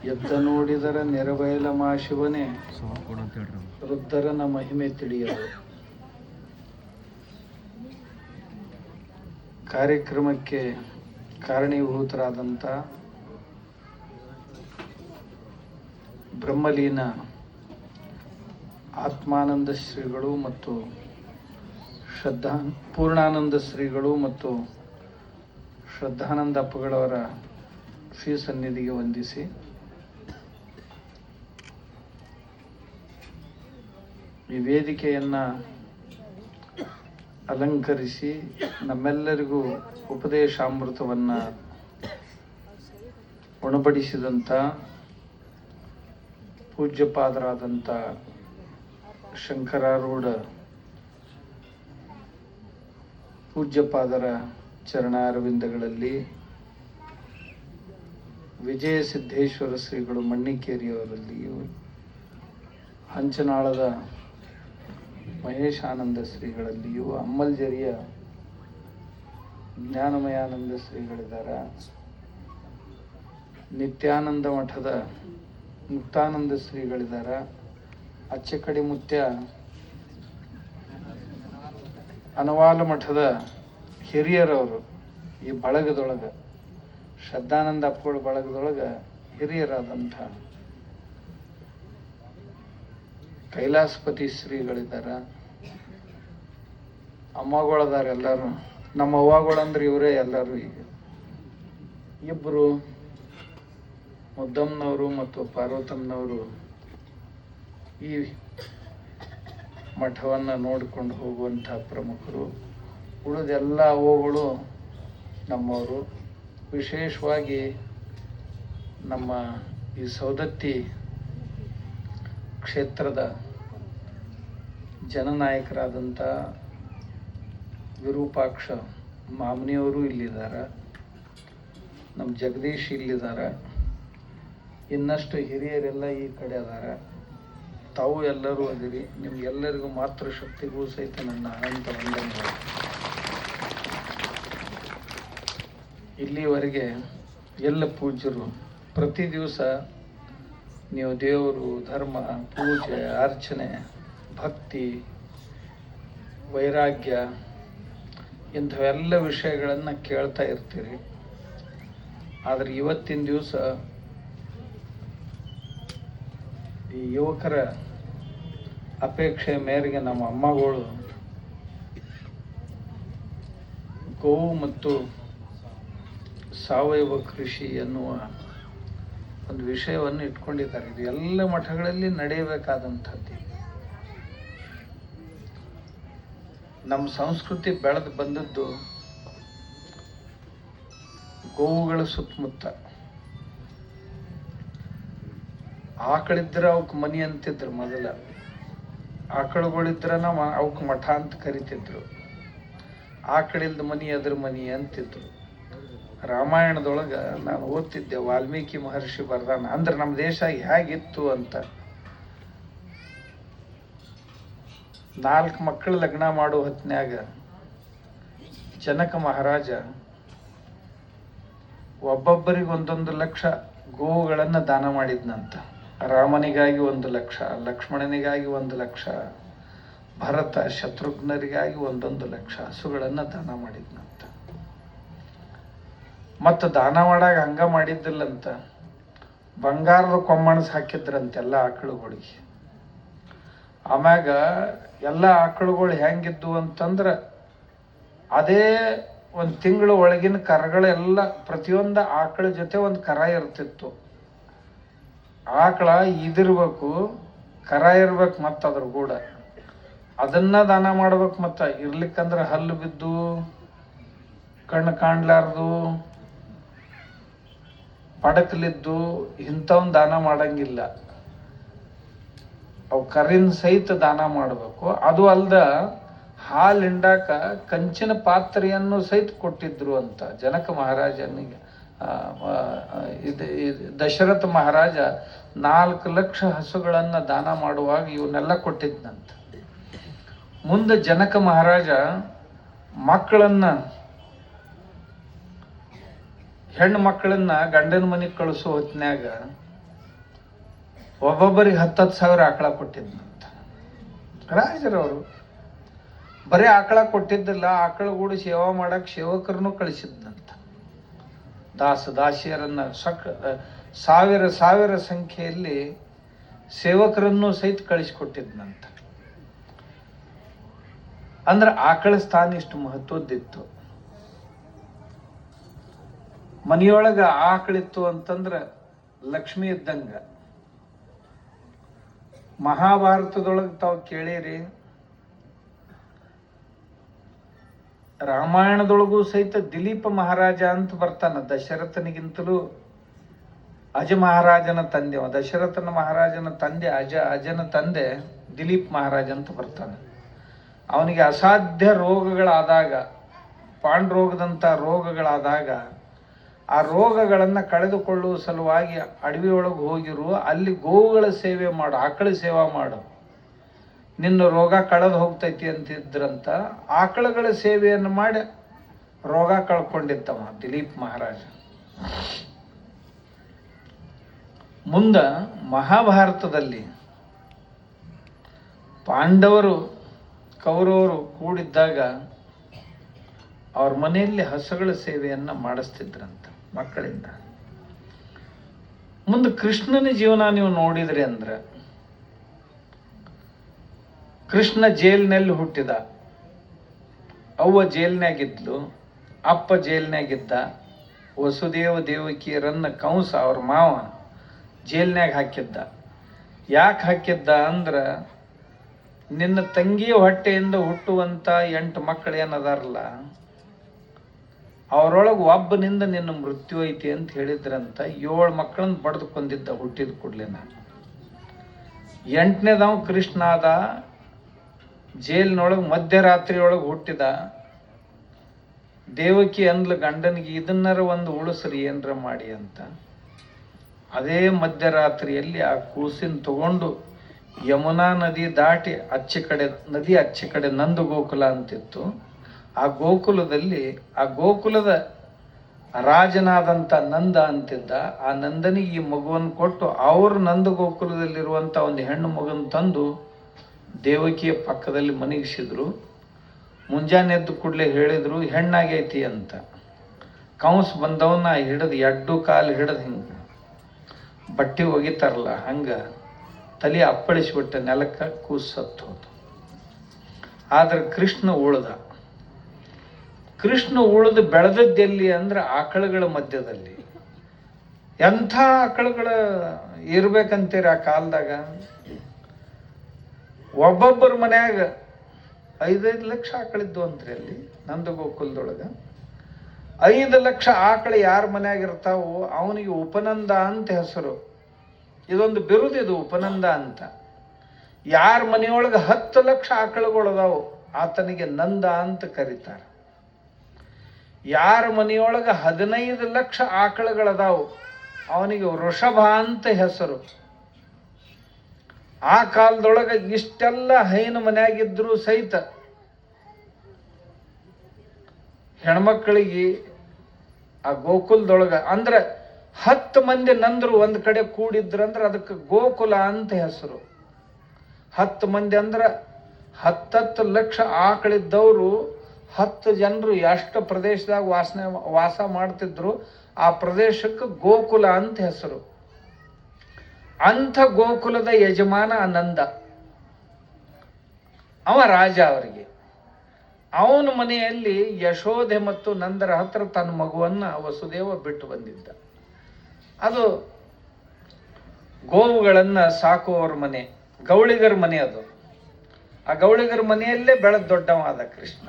ಎದ್ದ ನೋಡಿದರ ನೆರಬಯಲ ಮಾ ಶಿವನೇ ರುದ್ರನ ಮಹಿಮೆ ತಿಳಿಯದು. ಕಾರ್ಯಕ್ರಮಕ್ಕೆ ಕಾರಣೀಭೂತರಾದಂಥ ಬ್ರಹ್ಮಲೀನ ಆತ್ಮಾನಂದ ಶ್ರೀಗಳು ಮತ್ತು ಪೂರ್ಣಾನಂದ ಶ್ರೀಗಳು ಮತ್ತು ಶ್ರದ್ಧಾನಂದ ಅಪ್ಪಗಳವರ ಶ್ರೀ ಸನ್ನಿಧಿಗೆ ವಂದಿಸಿ ಈ ವೇದಿಕೆಯನ್ನು ಅಲಂಕರಿಸಿ ನಮ್ಮೆಲ್ಲರಿಗೂ ಉಪದೇಶಾಮೃತವನ್ನು ಉಣಬಡಿಸಿದಂಥ ಪೂಜ್ಯಪಾದರಾದಂಥ ಶಂಕರಾರೂಢ ಪೂಜ್ಯಪಾದರ ಚರಣಾರವಿಂದಗಳಲ್ಲಿ ವಿಜಯ ಸಿದ್ದೇಶ್ವರ ಶ್ರೀಗಳು ಮಣ್ಣಿಕೇರಿಯವರಲ್ಲಿಯೂ, ಹಂಚನಾಳದ ಮಹೇಶಾನಂದ ಶ್ರೀಗಳಲ್ಲಿಯೂ, ಅಮ್ಮಲ್ಜರಿಯ ಜ್ಞಾನಮಯಾನಂದ ಶ್ರೀಗಳಿದ್ದಾರೆ, ನಿತ್ಯಾನಂದ ಮಠದ ಮುಕ್ತಾನಂದ ಶ್ರೀಗಳಿದ್ದಾರೆ, ಅಚ್ಚಕಡಿ ಮುತ್ಯ ಅನವಾಲ ಮಠದ ಹಿರಿಯರವರು ಈ ಬಳಗದೊಳಗೆ, ಶ್ರದ್ಧಾನಂದ ಅಪ್ಪಗಳ ಬಳಗದೊಳಗೆ ಹಿರಿಯರಾದಂಥ ಕೈಲಾಸಪತಿ ಶ್ರೀಗಳಿದ್ದಾರೆ, ಅಮ್ಮಗಳದಾರ ಎಲ್ಲರೂ. ನಮ್ಮ ಅವ್ವಗಳಂದ್ರೆ ಇವರೇ ಎಲ್ಲರೂ. ಈಗ ಇಬ್ಬರು ಮುದ್ದಮ್ಮನವರು ಮತ್ತು ಪಾರ್ವತಮ್ಮನವರು ಈ ಮಠವನ್ನು ನೋಡಿಕೊಂಡು ಹೋಗುವಂಥ ಪ್ರಮುಖರು. ಉಳಿದೆಲ್ಲ ಅವ್ವಗಳು ನಮ್ಮವರು. ವಿಶೇಷವಾಗಿ ನಮ್ಮ ಈ ಸೌದತ್ತಿ ಕ್ಷೇತ್ರದ ಜನನಾಯಕರಾದಂಥ ವಿರೂಪಾಕ್ಷ ಮಾಮನಿಯವರು ಇಲ್ಲಿದ್ದಾರೆ, ನಮ್ಮ ಜಗದೀಶ್ ಇಲ್ಲಿದ್ದಾರೆ, ಇನ್ನಷ್ಟು ಹಿರಿಯರೆಲ್ಲ ಈ ಕಡೆ ಅದಾರ. ತಾವು ಎಲ್ಲರೂ ಅದಿರಿ. ನಿಮ್ಗೆಲ್ಲರಿಗೂ ಮಾತೃಶಕ್ತಿಗೂ ಸಹಿತ ನನ್ನ ಅನಂತ ವಂದನೆಗಳು. ಇಲ್ಲಿವರೆಗೆ ಎಲ್ಲ ಪೂಜ್ಯರು ಪ್ರತಿ ದಿವಸ ನೀವು ದೇವರು, ಧರ್ಮ, ಪೂಜೆ, ಅರ್ಚನೆ, ಭಕ್ತಿ, ವೈರಾಗ್ಯ ಇಂಥವೆಲ್ಲ ವಿಷಯಗಳನ್ನು ಕೇಳ್ತಾ ಇರ್ತೀರಿ. ಆದರೆ ಇವತ್ತಿನ ದಿವಸ ಈ ಯುವಕರ ಅಪೇಕ್ಷೆ ಮೇರೆಗೆ ನಮ್ಮ ಅಮ್ಮಗಳು ಗೋವು ಮತ್ತು ಸಾವಯವ ಕೃಷಿ ಎನ್ನುವ ಒಂದು ವಿಷಯವನ್ನು ಇಟ್ಕೊಂಡಿದ್ದಾರೆ. ಇದು ಎಲ್ಲ ಮಠಗಳಲ್ಲಿ ನಡೆಯಬೇಕಾದಂಥದ್ದು. ನಮ್ಮ ಸಂಸ್ಕೃತಿ ಬೆಳೆದು ಬಂದದ್ದು ಗೋವುಗಳ ಸುತ್ತಮುತ್ತ. ಆಕಳಿದ್ರೆ ಅವಕ್ಕೆ ಮನಿ ಅಂತಿದ್ರು ಮೊದಲ. ಆಕಳುಗಳಿದ್ರೆ ಅವಕ್ಕೆ ಮಠ ಅಂತ ಕರಿತಿದ್ರು. ಆಕಳಿಲ್ದ ಮನಿ ಅದ್ರ ಮನಿ ಅಂತಿದ್ರು. ರಾಮಾಯಣದೊಳಗೆ ನಾನು ಓದ್ತಿದ್ದೆ, ವಾಲ್ಮೀಕಿ ಮಹರ್ಷಿ ಬರ್ದಾನ. ಅಂದ್ರೆ ನಮ್ಮ ದೇಶ ಹೇಗಿತ್ತು ಅಂತ. 4 ಮಕ್ಕಳು ಲಗ್ನ ಮಾಡೋ ಹೊತ್ನ್ಯಾಗ ಜನಕ ಮಹಾರಾಜ ಒಬ್ಬೊಬ್ಬರಿಗೆ 1 ಲಕ್ಷ ಗೋವುಗಳನ್ನು ದಾನ ಮಾಡಿದ್ನಂತ. ರಾಮನಿಗಾಗಿ 1 ಲಕ್ಷ, ಲಕ್ಷ್ಮಣನಿಗಾಗಿ 1 ಲಕ್ಷ, ಭರತ ಶತ್ರುಘ್ನರಿಗಾಗಿ 1 ಲಕ್ಷ ಹಸುಗಳನ್ನು ದಾನ ಮಾಡಿದ್ನಂತ. ಮತ್ತು ದಾನ ಮಾಡಾಗ ಹಂಗ ಮಾಡಿದ್ದಿಲ್ಲಂತ, ಬಂಗಾರದ ಕೊಮ್ಮಣಸ್ ಹಾಕಿದ್ರಂತೆಲ್ಲ ಆಕಳುಗಳಿಗೆ. ಆಮ್ಯಾಗ ಎಲ್ಲ ಆಕಳುಗಳು ಹೆಂಗಿದ್ವು ಅಂತಂದ್ರೆ ಅದೇ 1 ತಿಂಗಳು ಒಳಗಿನ ಕರಗಳೆಲ್ಲ ಪ್ರತಿಯೊಂದು ಆಕಳ ಜೊತೆ 1 ಕರ ಇರ್ತಿತ್ತು. ಆಕಳ ಇದಿರ್ಬೇಕು, ಕರ ಇರ್ಬೇಕು, ಮತ್ತು ಅದ್ರ ಕೂಡ ಅದನ್ನ ದಾನ ಮಾಡ್ಬೇಕು. ಮತ್ತು ಇರ್ಲಿಕ್ಕಂದ್ರೆ ಹಲ್ಲು ಬಿದ್ದು, ಕಣ್ಣು ಕಾಣ್ಲಾರ್ದು, ಪಡಕಲಿದ್ದು ಇಂಥವನ್ನ ದಾನ ಮಾಡಂಗಿಲ್ಲ. ಅವು ಕರಿನ ಸಹಿತ ದಾನ ಮಾಡಬೇಕು. ಅದು ಅಲ್ದ ಹಾಲು ಹಿಂಡಾಕ ಕಂಚಿನ ಪಾತ್ರೆಯನ್ನು ಸಹಿತ ಕೊಟ್ಟಿದ್ರು ಅಂತ ಜನಕ ಮಹಾರಾಜನಿಗೆ. ದಶರಥ ಮಹಾರಾಜ 4 ಲಕ್ಷ ಹಸುಗಳನ್ನು ದಾನ ಮಾಡುವಾಗ ಇವನ್ನೆಲ್ಲ ಕೊಟ್ಟಿದ್ನಂತ. ಮುಂದೆ ಜನಕ ಮಹಾರಾಜ ಮಕ್ಕಳನ್ನ ಹೆಣ್ಣು ಮಕ್ಕಳನ್ನ ಗಂಡನ ಮನೆಗೆ ಕಳಿಸೋ ಹೊತ್ನ್ಯಾಗ ಒಬ್ಬೊಬ್ಬರಿಗೆ 10,000 ಆಕಳ ಕೊಟ್ಟಿದ್ನಂತ. ರಾಜರವರು ಬರೀ ಆಕಳ ಕೊಟ್ಟಿದ್ದಿಲ್ಲ, ಆಕಳಗೂಡು ಸೇವಾ ಮಾಡಕ್ಕೆ ಸೇವಕರನ್ನು ಕಳಿಸಿದ್ನಂತ. ದಾಸಿಯರನ್ನ ಸಾವಿರ ಸಂಖ್ಯೆಯಲ್ಲಿ ಸೇವಕರನ್ನು ಸಹಿತ ಕಳಿಸಿಕೊಟ್ಟಿದ್ನಂತ. ಅಂದ್ರೆ ಆಕಳ ಸ್ಥಾನ ಇಷ್ಟು ಮಹತ್ವದ್ದಿತ್ತು. ಮನೆಯೊಳಗ ಆಕಳಿತ್ತು ಅಂತಂದ್ರ ಲಕ್ಷ್ಮಿ ಇದ್ದಂಗ. ಮಹಾಭಾರತದೊಳಗೆ ತಾವು ಕೇಳಿರಿ, ರಾಮಾಯಣದೊಳಗೂ ಸಹಿತ ದಿಲೀಪ ಮಹಾರಾಜ ಅಂತ ಬರ್ತಾನ. ದಶರಥನಿಗಿಂತಲೂ ಅಜ ಮಹಾರಾಜನ ತಂದೆ, ದಶರಥನ ಮಹಾರಾಜನ ತಂದೆ ಅಜನ ತಂದೆ ದಿಲೀಪ್ ಮಹಾರಾಜ ಅಂತ ಬರ್ತಾನೆ. ಅವನಿಗೆ ಅಸಾಧ್ಯ ರೋಗಗಳಾದಾಗ, ಪಾಂಡುರೋಗದಂಥ ರೋಗಗಳಾದಾಗ, ಆ ರೋಗಗಳನ್ನು ಕಳೆದುಕೊಳ್ಳುವ ಸಲುವಾಗಿ ಅಡವಿಯೊಳಗೆ ಹೋಗಿರು, ಅಲ್ಲಿ ಗೋವುಗಳ ಸೇವೆ ಮಾಡು, ಆಕಳ ಸೇವಾ ಮಾಡು, ನಿನ್ನ ರೋಗ ಕಳೆದು ಹೋಗ್ತೈತಿ ಅಂತಿದ್ರಂತ. ಆಕಳುಗಳ ಸೇವೆಯನ್ನು ಮಾಡಿ ರೋಗ ಕಳ್ಕೊಂಡಿದ್ದವ ದಿಲೀಪ್ ಮಹಾರಾಜ. ಮುಂದ ಮಹಾಭಾರತದಲ್ಲಿ ಪಾಂಡವರು ಕೌರವರು ಕೂಡಿದ್ದಾಗ ಅವ್ರ ಮನೆಯಲ್ಲಿ ಹಸುಗಳ ಸೇವೆಯನ್ನ ಮಾಡಿಸ್ತಿದ್ರಂತ ಮಕ್ಕಳಿಂದ. ಮುಂದೆ ಕೃಷ್ಣನ ಜೀವನ ನೀವು ನೋಡಿದ್ರಿ ಅಂದ್ರೆ, ಕೃಷ್ಣ ಜೈಲಿನಲ್ಲಿ ಹುಟ್ಟಿದ, ಅವ್ವ ಜೈಲಿನಾಗಿದ್ಲು, ಅಪ್ಪ ಜೈಲಿನಾಗಿದ್ದ. ವಸುದೇವ ದೇವಕಿಯರನ್ನ ಕಂಸ ಅವ್ರ ಮಾವ ಜೈಲಿನಾಗ ಹಾಕಿದ್ದ. ಯಾಕೆ ಹಾಕಿದ್ದ ಅಂದ್ರ, ನಿನ್ನ ತಂಗಿಯ ಹೊಟ್ಟೆಯಿಂದ ಹುಟ್ಟುವಂತ 8 ಮಕ್ಕಳು ಏನದಾರಲ್ಲ, ಅವರೊಳಗೆ ಒಬ್ಬನಿಂದ ನಿನ್ನ ಮೃತ್ಯು ಐತಿ ಅಂತ ಹೇಳಿದ್ರಂತ. 7 ಮಕ್ಕಳನ್ನ ಬಡ್ದು ಕೊಂದಿದ್ದ ಹುಟ್ಟಿದ ಕೂಡ್ಲೇನ. 8ನೇದವ ಕೃಷ್ಣ ಆದ. ಜೈಲಿನೊಳಗೆ ಮಧ್ಯರಾತ್ರಿಯೊಳಗೆ ಹುಟ್ಟಿದ. ದೇವಕಿ ಅಂದ್ಲ ಗಂಡನಿಗೆ, ಇದನ್ನರ ಒಂದು ಉಳಿಸ್ರಿ ಏನ್ರ ಮಾಡಿ ಅಂತ. ಅದೇ ಮಧ್ಯರಾತ್ರಿಯಲ್ಲಿ ಆ ಕೂಸಿನ ತಗೊಂಡು ಯಮುನಾ ನದಿ ದಾಟಿ ನದಿ ಅಚ್ಚೆ ಕಡೆ ನಂದ ಗೋಕುಲ ಅಂತಿತ್ತು. ಆ ಗೋಕುಲದಲ್ಲಿ, ಆ ಗೋಕುಲದ ರಾಜನಾದಂಥ ನಂದ ಅಂತಿದ್ದ. ಆ ನಂದನಿಗೆ ಈ ಮಗುವನ್ನು ಕೊಟ್ಟು, ಅವರು ನಂದ ಗೋಕುಲದಲ್ಲಿರುವಂಥ ಒಂದು ಹೆಣ್ಣು ಮಗನ ತಂದು ದೇವಕಿಯ ಪಕ್ಕದಲ್ಲಿ ಮನಗಿಸಿದ್ರು. ಮುಂಜಾನೆ ಎದ್ದು ಕೂಡಲೇ ಹೇಳಿದ್ರು ಹೆಣ್ಣಾಗೈತಿ ಅಂತ. ಕಂಸ ಬಂದವನ್ನ ಹಿಡಿದು 2 ಕಾಲು ಹಿಡಿದು ಹಿಂಗೆ ಬಟ್ಟೆ ಒಗಿತಾರಲ್ಲ ಹಂಗ ತಲೆ ಅಪ್ಪಳಿಸ್ಬಿಟ್ಟ ನೆಲಕ್ಕೆ, ಕೂಸು ಸತ್ತು ಹೋದ. ಆದ್ರೆ ಕೃಷ್ಣ ಉಳಿದು ಬೆಳೆದದ್ದೆಲ್ಲಿ ಅಂದ್ರೆ ಆಕಳುಗಳ ಮಧ್ಯದಲ್ಲಿ. ಎಂಥ ಆಕಳುಗಳ ಇರ್ಬೇಕಂತೀರಿ ಆ ಕಾಲದಾಗ? ಒಬ್ಬೊಬ್ಬರ ಮನ್ಯಾಗ 5 ಲಕ್ಷ ಆಕಳಿದ್ದು ಅಂತ್ರಿ ಅಲ್ಲಿ ನಂದ ಗೋಕುಲದೊಳಗ. 5 ಲಕ್ಷ ಆಕಳು ಯಾರ ಮನ್ಯಾಗ ಇರ್ತಾವೋ ಅವನಿಗೆ ಉಪನಂದ ಅಂತ ಹೆಸರು. ಇದೊಂದು ಬಿರುದು, ಇದು ಉಪನಂದ ಅಂತ. ಯಾರ ಮನೆಯೊಳಗೆ 10 ಲಕ್ಷ ಆಕಳುಗಳದಾವು ಆತನಿಗೆ ನಂದ ಅಂತ ಕರೀತಾರೆ. ಯಾರ ಮನೆಯೊಳಗೆ 15 ಲಕ್ಷ ಆಕಳುಗಳದಾವು ಅವನಿಗೆ ವೃಷಭ ಅಂತ ಹೆಸರು. ಆ ಕಾಲದೊಳಗೆ ಇಷ್ಟೆಲ್ಲ ಹೈನ ಮನೆಯಾಗಿದ್ರು ಸಹಿತ ಹೆಣ್ಮಕ್ಕಳಿಗೆ ಆ ಗೋಕುಲದೊಳಗ ಅಂದ್ರೆ 10 ಮಂದಿ ನಂದ್ರು ಒಂದ್ ಕಡೆ ಕೂಡಿದ್ರಂದ್ರೆ ಅದಕ್ಕೆ ಗೋಕುಲ ಅಂತ ಹೆಸರು. 10 ಮಂದಿ ಅಂದ್ರೆ 10 ಲಕ್ಷ ಆಕಳಿದ್ದವರು 10 ಜನರು ಎಷ್ಟು ಪ್ರದೇಶದಾಗ ವಾಸ ಮಾಡ್ತಿದ್ರು ಆ ಪ್ರದೇಶಕ್ಕೆ ಗೋಕುಲ ಅಂತ ಹೆಸರು. ಅಂಥ ಗೋಕುಲದ ಯಜಮಾನ ನಂದ, ಅವ ರಾಜ. ಅವರಿಗೆ ಅವನ ಮನೆಯಲ್ಲಿ ಯಶೋಧೆ ಮತ್ತು ನಂದರ ಹತ್ರ ತನ್ನ ಮಗುವನ್ನ ವಸುದೇವ ಬಿಟ್ಟು ಬಂದಿದ್ದ. ಅದು ಗೋವುಗಳನ್ನ ಸಾಕುವವರ ಮನೆ, ಗೌಳಿಗರ ಮನೆ ಅದು. ಆ ಗೌಳಿಗರ ಮನೆಯಲ್ಲೇ ಬೆಳೆದ ದೊಡ್ಡವಾದ ಕೃಷ್ಣ.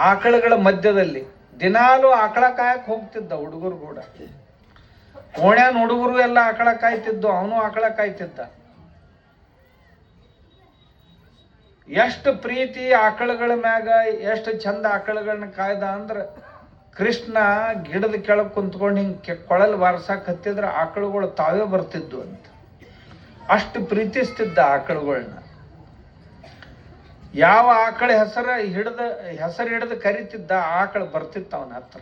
ಆಕಳುಗಳ ಮಧ್ಯದಲ್ಲಿ ದಿನಾಲೂ ಆಕಳ ಕಾಯಕ್ಕೆ ಹೋಗ್ತಿದ್ದ ಹುಡುಗರು ಕೂಡ. ಓಣ್ಯಾನ ಹುಡುಗರು ಎಲ್ಲ ಆಕಳ ಕಾಯ್ತಿದ್ದು, ಅವನು ಆಕಳ ಕಾಯ್ತಿದ್ದ. ಎಷ್ಟು ಪ್ರೀತಿ ಆಕಳುಗಳ ಮ್ಯಾಗ, ಎಷ್ಟು ಚಂದ ಆಕಳುಗಳನ್ನ ಕಾಯ್ದ ಅಂದ್ರೆ, ಕೃಷ್ಣ ಗಿಡದ ಕೆಳಗೆ ಕುಂತ್ಕೊಂಡು ಹಿಂಗೆ ಕೊಳಲ್ ಬಾರ್ಸಕ್ ಹತ್ತಿದ್ರೆ ಆಕಳುಗಳು ತಾವೇ ಬರ್ತಿದ್ವು ಅಂತ. ಅಷ್ಟು ಪ್ರೀತಿಸ್ತಿದ್ದ ಆಕಳುಗಳನ್ನ. ಯಾವ ಆಕಳ ಹೆಸರು ಹಿಡಿದು ಕರಿತಿದ್ದ ಆಕಳು ಬರ್ತಿತ್ತ ಅವನ ಹತ್ರ.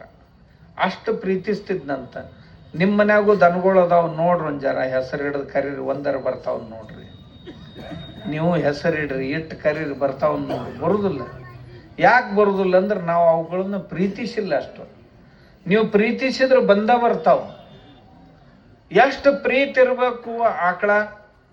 ಅಷ್ಟು ಪ್ರೀತಿಸ್ತಿದ್ನಂತ. ನಿಮ್ಮ ಮನ್ಯಾಗೂ ದನಗಳು ಅದಾವ ನೋಡ್ರಿ, ಒಂದು ಜರ ಹೆಸರು ಹಿಡಿದು ಕರೀರಿ, ಒಂದರ ಬರ್ತಾವ ನೋಡ್ರಿ. ನೀವು ಹೆಸರಿಡ್ರಿ, ಇಟ್ಟು ಕರೀರಿ, ಬರ್ತಾವ ನೋಡ್ರಿ. ಬರುದಿಲ್ಲ. ಯಾಕೆ ಬರುದಿಲ್ಲ ಅಂದ್ರೆ ನಾವು ಅವುಗಳನ್ನ ಪ್ರೀತಿಸಿಲ್ಲ ಅಷ್ಟು. ನೀವು ಪ್ರೀತಿಸಿದ್ರೆ ಬಂದ ಬರ್ತಾವ. ಎಷ್ಟು ಪ್ರೀತಿ ಇರಬೇಕು ಆಕಳ